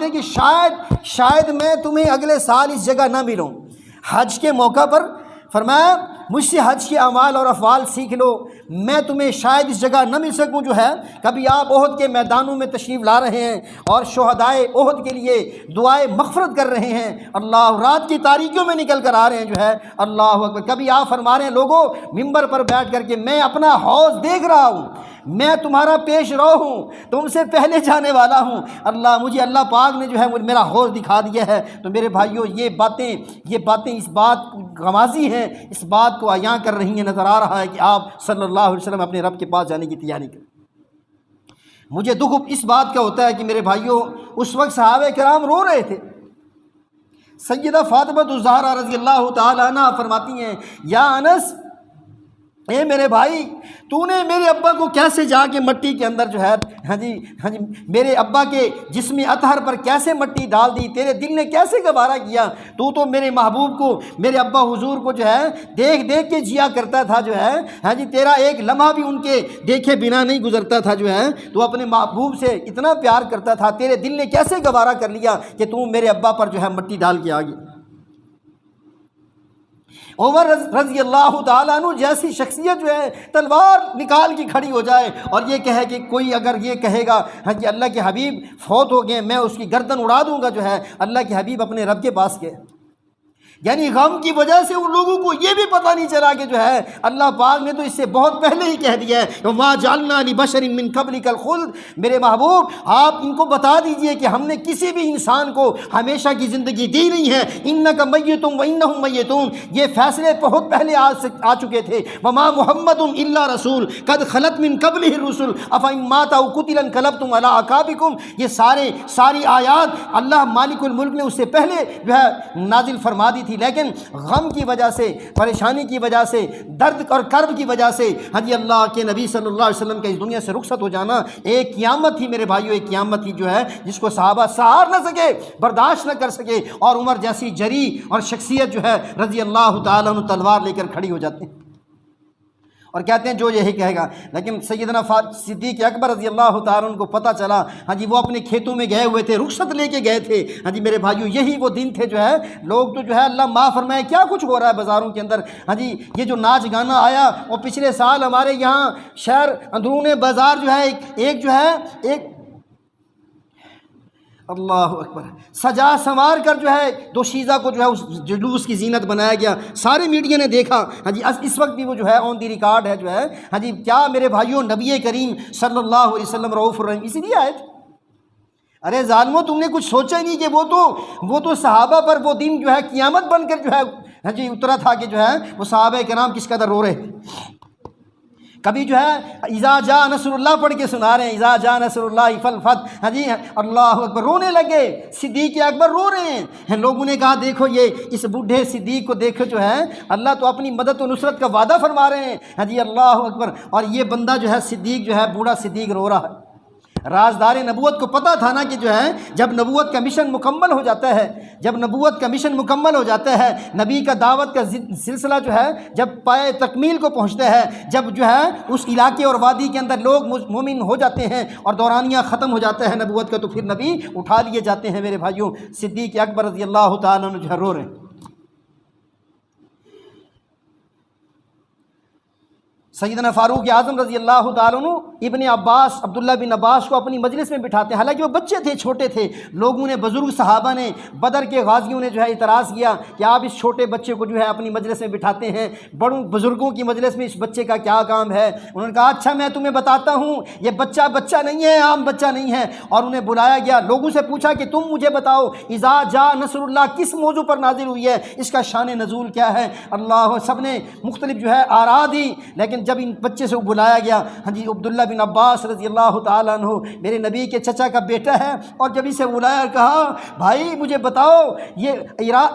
ہیں کہ شاید میں تمہیں اگلے سال اس جگہ نہ ملوں۔ حج کے موقع پر فرمایا مجھ سے حج کے اعمال اور افعال سیکھ لو، میں تمہیں شاید اس جگہ نہ مل سکوں جو ہے۔ کبھی آپ احد کے میدانوں میں تشریف لا رہے ہیں اور شہدائے احد کے لیے دعائے مغفرت کر رہے ہیں، اللہ رات کی تاریکیوں میں نکل کر آ رہے ہیں جو ہے، اللہ اکبر۔ کبھی آپ فرما رہے ہیں لوگوں ممبر پر بیٹھ کر کے میں اپنا حوض دیکھ رہا ہوں، میں تمہارا پیش رو ہوں، تم سے پہلے جانے والا ہوں، مجھے اللہ پاک نے جو ہے میرا حوض دکھا دیا ہے۔ تو میرے بھائیوں یہ باتیں اس بات غمازی ہیں، اس بات کو عیاں کر رہی ہیں، نظر آ رہا ہے کہ آپ صلی اللہ علیہ وسلم اپنے رب کے پاس جانے کی تیاری کریں۔ مجھے دکھ اس بات کا ہوتا ہے کہ میرے بھائیوں اس وقت صحابہ کرام رو رہے تھے۔ سیدہ فاطمہ الزہرا رضی اللہ تعالی عنہ فرماتی ہیں یا انس، اے میرے بھائی تو نے میرے ابا کو کیسے جا کے مٹی کے اندر جو ہے میرے ابا کے جسم اطہر پر کیسے مٹی ڈال دی، تیرے دل نے کیسے گوارا کیا؟ تو میرے محبوب کو، میرے ابا حضور کو جو ہے دیکھ کے جیا کرتا تھا جو ہے تیرا ایک لمحہ بھی ان کے دیکھے بنا نہیں گزرتا تھا جو ہے، تو اپنے محبوب سے اتنا پیار کرتا تھا، تیرے دل نے کیسے گوارا کر لیا کہ تم میرے ابا پر جو ہے مٹی ڈال کے آ گئی۔ عمر رضی اللہ تعالیٰ عنہ جیسی شخصیت جو ہے تلوار نکال کے کھڑی ہو جائے اور یہ کہے کہ کوئی اگر یہ کہے گا کہ اللہ کے حبیب فوت ہو گئے، میں اس کی گردن اڑا دوں گا جو ہے، اللہ کے حبیب اپنے رب کے پاس گئے۔ یعنی غم کی وجہ سے ان لوگوں کو یہ بھی پتہ نہیں چلا کہ جو ہے اللہ پاک نے تو اس سے بہت پہلے ہی کہہ دیا ہے وَمَا جَعَلْنَا لِبَشَرٍ مِّن قَبْلِكَ الْخُلْدَ۔ میرے محبوب آپ ان کو بتا دیجئے کہ ہم نے کسی بھی انسان کو ہمیشہ کی زندگی دی نہیں ہے، إِنَّكَ مَيِّتٌ وَإِنَّهُم مَيِّتُونَ، یہ فیصلے بہت پہلے آ چکے تھے۔ وَمَا مُحَمَّدٌ إِلَّا رَسُولٌ قَدْ خَلَتْ مِن قَبْلِهِ الرُّسُلُ أَفَإِن مَّاتَ أَوْ قُتِلَ انقلبتم عَلَىٰ أَعْقَابِكُمْ، یہ ساری آیات اللہ مالک الملک نے اس سے پہلے جو ہے نازل فرما دی تھی، لیکن غم کی وجہ سے، پریشانی کی وجہ سے، درد اور کرب کی وجہ سے اللہ کے نبی صلی اللہ علیہ وسلم کا اس دنیا سے رخصت ہو جانا ایک قیامت تھی میرے بھائیوں، ایک قیامت تھی جو ہے جس کو صحابہ سہار نہ سکے، برداشت نہ کر سکے، اور عمر جیسی جری اور شخصیت جو ہے رضی اللہ تعالیٰ عنہ تلوار لے کر کھڑی ہو جاتے ہیں اور کہتے ہیں جو یہی کہے گا۔ لیکن سیدنا صدیق اکبر رضی اللہ تعالیٰ عنہ کو پتہ چلا، وہ اپنے کھیتوں میں گئے ہوئے تھے، رخصت لے کے گئے تھے۔ میرے بھائیوں یہی وہ دن تھے جو ہے لوگ تو جو ہے اللہ معاف فرمائے کیا کچھ ہو رہا ہے بازاروں کے اندر، یہ جو ناچ گانا آیا، اور پچھلے سال ہمارے یہاں شہر اندرون بازار جو ہے ایک اللہ اکبر سجا سنوار کر جو ہے دوشیزہ کو جو ہے اس جلوس کی زینت بنایا گیا، سارے میڈیا نے دیکھا۔ اس وقت بھی وہ جو ہے آن دی ریکارڈ ہے جو ہے کیا میرے بھائیوں نبی کریم صلی اللہ علیہ وسلم رؤوف الرحیم، اسی لیے آئے تھے۔ ارے ظالموں تم نے کچھ سوچا ہی نہیں کہ وہ تو صحابہ پر وہ دن جو ہے قیامت بن کر جو ہے اترا تھا کہ جو ہے وہ صحابہ کرام کس قدر رو رہے تھے۔ کبھی جو ہے اذا جاء نصر اللہ پڑھ کے سنا رہے ہیں، اذا جاء نصر اللہ فالفتح، اللہ اکبر، رونے لگے، صدیق اکبر رو رہے ہیں۔ لوگوں نے کہا دیکھو یہ اس بوڑھے صدیق کو دیکھو جو ہے اللہ تو اپنی مدد و نصرت کا وعدہ فرما رہے ہیں، اللہ اکبر، اور یہ بندہ جو ہے صدیق جو ہے بوڑھا صدیق رو رہا ہے۔ رازدار نبوت کو پتہ تھا نا کہ جو ہے جب نبوت کا مشن مکمل ہو جاتا ہے، نبی کا دعوت کا سلسلہ جو ہے جب پائے تکمیل کو پہنچتا ہے، جب جو ہے اس علاقے اور وادی کے اندر لوگ مومن ہو جاتے ہیں اور دورانیہ ختم ہو جاتا ہے نبوت کا، تو پھر نبی اٹھا لیے جاتے ہیں۔ میرے بھائیوں صدیق اکبر رضی اللہ تعالیٰ عنہ جو ہے رو رہے ہیں۔ سیدنا فاروق اعظم رضی اللہ تعالیٰ عنہ ابن عباس عبداللہ بن عباس کو اپنی مجلس میں بٹھاتے ہیں، حالانکہ وہ بچے تھے، چھوٹے تھے۔ لوگوں نے، بزرگ صحابہ نے، بدر کے غازیوں نے جو ہے اعتراض کیا کہ آپ اس چھوٹے بچے کو جو ہے اپنی مجلس میں بٹھاتے ہیں، بڑوں بزرگوں کی مجلس میں اس بچے کا کیا کام ہے؟ انہوں نے کہا اچھا میں تمہیں بتاتا ہوں، یہ بچہ نہیں ہے، عام بچہ نہیں ہے۔ اور انہیں بلایا گیا، لوگوں سے پوچھا کہ تم مجھے بتاؤ اذا جاء نصر اللہ کس موضوع پر نازل ہوئی ہے، اس کا شان نزول کیا ہے؟ اللہ، سب نے مختلف جو ہے آراء دی، لیکن جب ان بچے سے بلایا گیا، عبداللہ بن عباس رضی اللہ تعالیٰ عنہ میرے نبی کے چچا کا بیٹا ہے، اور جب اسے بلایا کہا بھائی مجھے بتاؤ یہ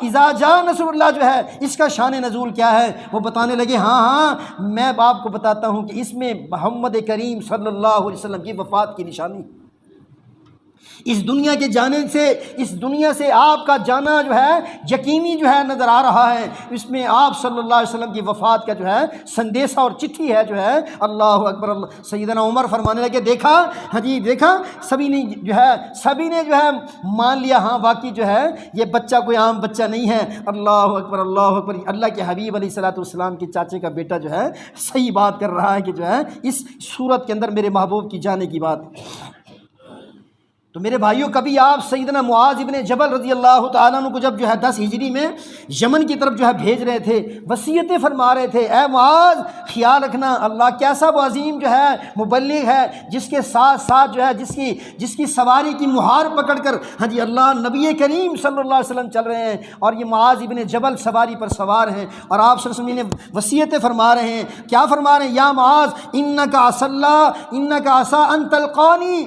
اذا جاء نصر اللہ جو ہے اس کا شان نزول کیا ہے؟ وہ بتانے لگے ہاں میں آپ کو بتاتا ہوں کہ اس میں محمد کریم صلی اللہ علیہ وسلم کی وفات کی نشانی، اس دنیا کے جانے سے، اس دنیا سے آپ کا جانا جو ہے یقینی جو ہے نظر آ رہا ہے۔ اس میں آپ صلی اللہ علیہ وسلم کی وفات کا جو ہے سندیسہ اور چٹھی ہے جو ہے۔ اللہ اکبر اللہ۔ سیدنا عمر فرمانے لگے دیکھا، ہاں جی دیکھا، سبھی نے جو ہے مان لیا، ہاں واقعی جو ہے یہ بچہ کوئی عام بچہ نہیں ہے۔ اللہ اکبر اللہ اکبر۔ اللہ کے حبیب علیہ الصلوۃ والسلام کے چاچے کا بیٹا جو ہے صحیح بات کر رہا ہے کہ جو ہے اس صورت کے اندر میرے محبوب کی جانے کی بات۔ تو میرے بھائیوں، کبھی آپ سیدنا معاذ ابن جبل رضی اللہ تعالیٰ عنہ کو جب جو ہے 10 ہجری میں یمن کی طرف جو ہے بھیج رہے تھے، وصیتیں فرما رہے تھے، اے معاذ خیال رکھنا، اللہ کیسا وہ عظیم جو ہے مبلغ ہے جس کے ساتھ ساتھ جو ہے جس کی سواری کی مہار پکڑ کر ہاں جی اللہ نبی کریم صلی اللہ علیہ وسلم چل رہے ہیں، اور یہ معاذ ابن جبل سواری پر سوار ہیں، اور آپ صلی اللہ علیہ وسلم نے وصیتیں فرما رہے ہیں۔ کیا فرما رہے ہیں؟ یا معاذ انک عسیٰ ان تلقانی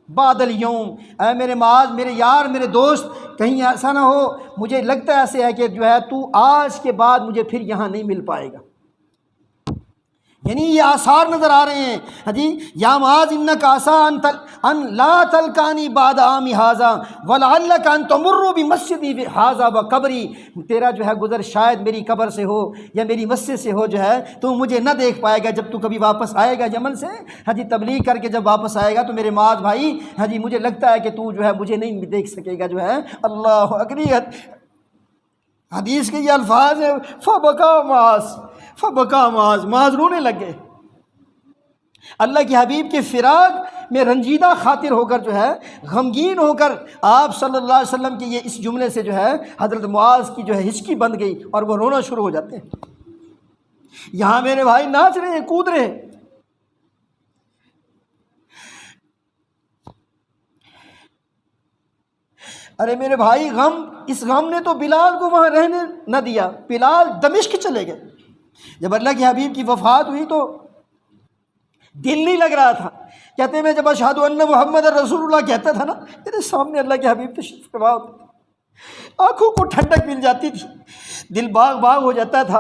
بعد الیوم، اے میرے معاذ، میرے یار، میرے دوست، کہیں ایسا نہ ہو، مجھے لگتا ہے ایسے ہے کہ جو ہے تو آج کے بعد مجھے پھر یہاں نہیں مل پائے گا۔ یعنی یہ آثار نظر آ رہے ہیں، ہاں جی، یا معاذ انک عسیٰ ان لا تلقانی بعد عامی ھذا ولعلک ان تمر بمسجدی ھذا وقبری، تیرا جو ہے گزر شاید میری قبر سے ہو یا میری مسجد سے ہو، جو ہے تو مجھے نہ دیکھ پائے گا جب تو کبھی واپس آئے گا یمن سے، ہاں جی تبلیغ کر کے جب واپس آئے گا تو میرے معاذ بھائی، ہاں جی مجھے لگتا ہے کہ تو جو ہے مجھے نہیں دیکھ سکے گا، جو ہے اللہ اکبر۔ حدیث کے یہ الفاظ ہیں، فبکا معاذ رونے لگے، اللہ کے حبیب کے فراق میں رنجیدہ خاطر ہو کر جو ہے غمگین ہو کر آپ صلی اللہ علیہ وسلم کے یہ اس جملے سے جو ہے حضرت معاذ کی جو ہے ہچکی بند گئی اور وہ رونا شروع ہو جاتے ہیں۔ یہاں میرے بھائی ناچ رہے ہیں، کود رہے ہیں۔ ارے میرے بھائی، اس غم نے تو بلال کو وہاں رہنے نہ دیا، بلال دمشق چلے گئے۔ جب اللہ کے حبیب کی وفات ہوئی تو دل نہیں لگ رہا تھا، کہتے ہیں میں جب اشہد ان محمد رسول اللہ کہتا تھا نا، میرے سامنے اللہ کے حبیب تشریف فرما ہوتے تھے، آنکھوں کو ٹھنڈک مل جاتی تھی، دل باغ باغ ہو جاتا تھا۔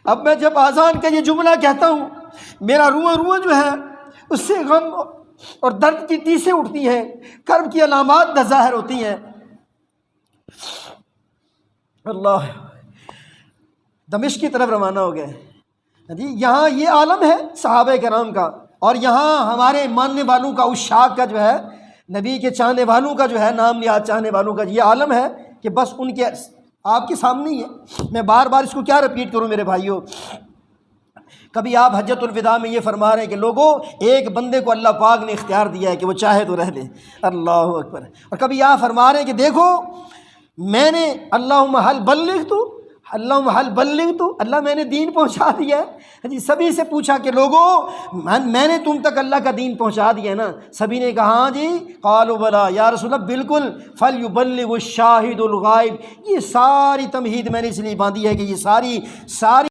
اب میں جب آذان کا یہ جملہ کہتا ہوں، میرا رواں جو ہے اس سے غم اور درد کی تیسیں اٹھتی ہیں، کرب کی علامات ظاہر ہوتی ہیں۔ اللہ، دمشق کی طرف روانہ ہو گئے جی۔ یہاں یہ عالم ہے صحابہ کرام کا، اور یہاں ہمارے ماننے والوں کا، عشاق کا جو ہے، نبی کے چاہنے والوں کا جو ہے، نام نہاد چاہنے والوں کا یہ عالم ہے کہ بس ان کے آپ کے سامنے ہی ہے۔ میں بار بار اس کو کیا رپیٹ کروں میرے بھائیوں۔ کبھی آپ حجۃ الوداع میں یہ فرما رہے ہیں کہ لوگوں، ایک بندے کو اللہ پاک نے اختیار دیا ہے کہ وہ چاہے تو رہ لے، اللہ اکبر۔ اور کبھی آپ فرما رہے ہیں کہ دیکھو میں نے اللہم حل بلغ تو اللہ میں نے دین پہنچا دیا ہے جی۔ سبھی سے پوچھا کہ لوگوں میں نے تم تک اللہ کا دین پہنچا دیا ہے نا؟ سبھی نے کہا ہاں جی، قالوا بلا یا رسول اللہ، بالکل، فلیبلغ الشاہد الغائب۔ یہ ساری تمہید میں نے اس لیے باندھی ہے کہ یہ ساری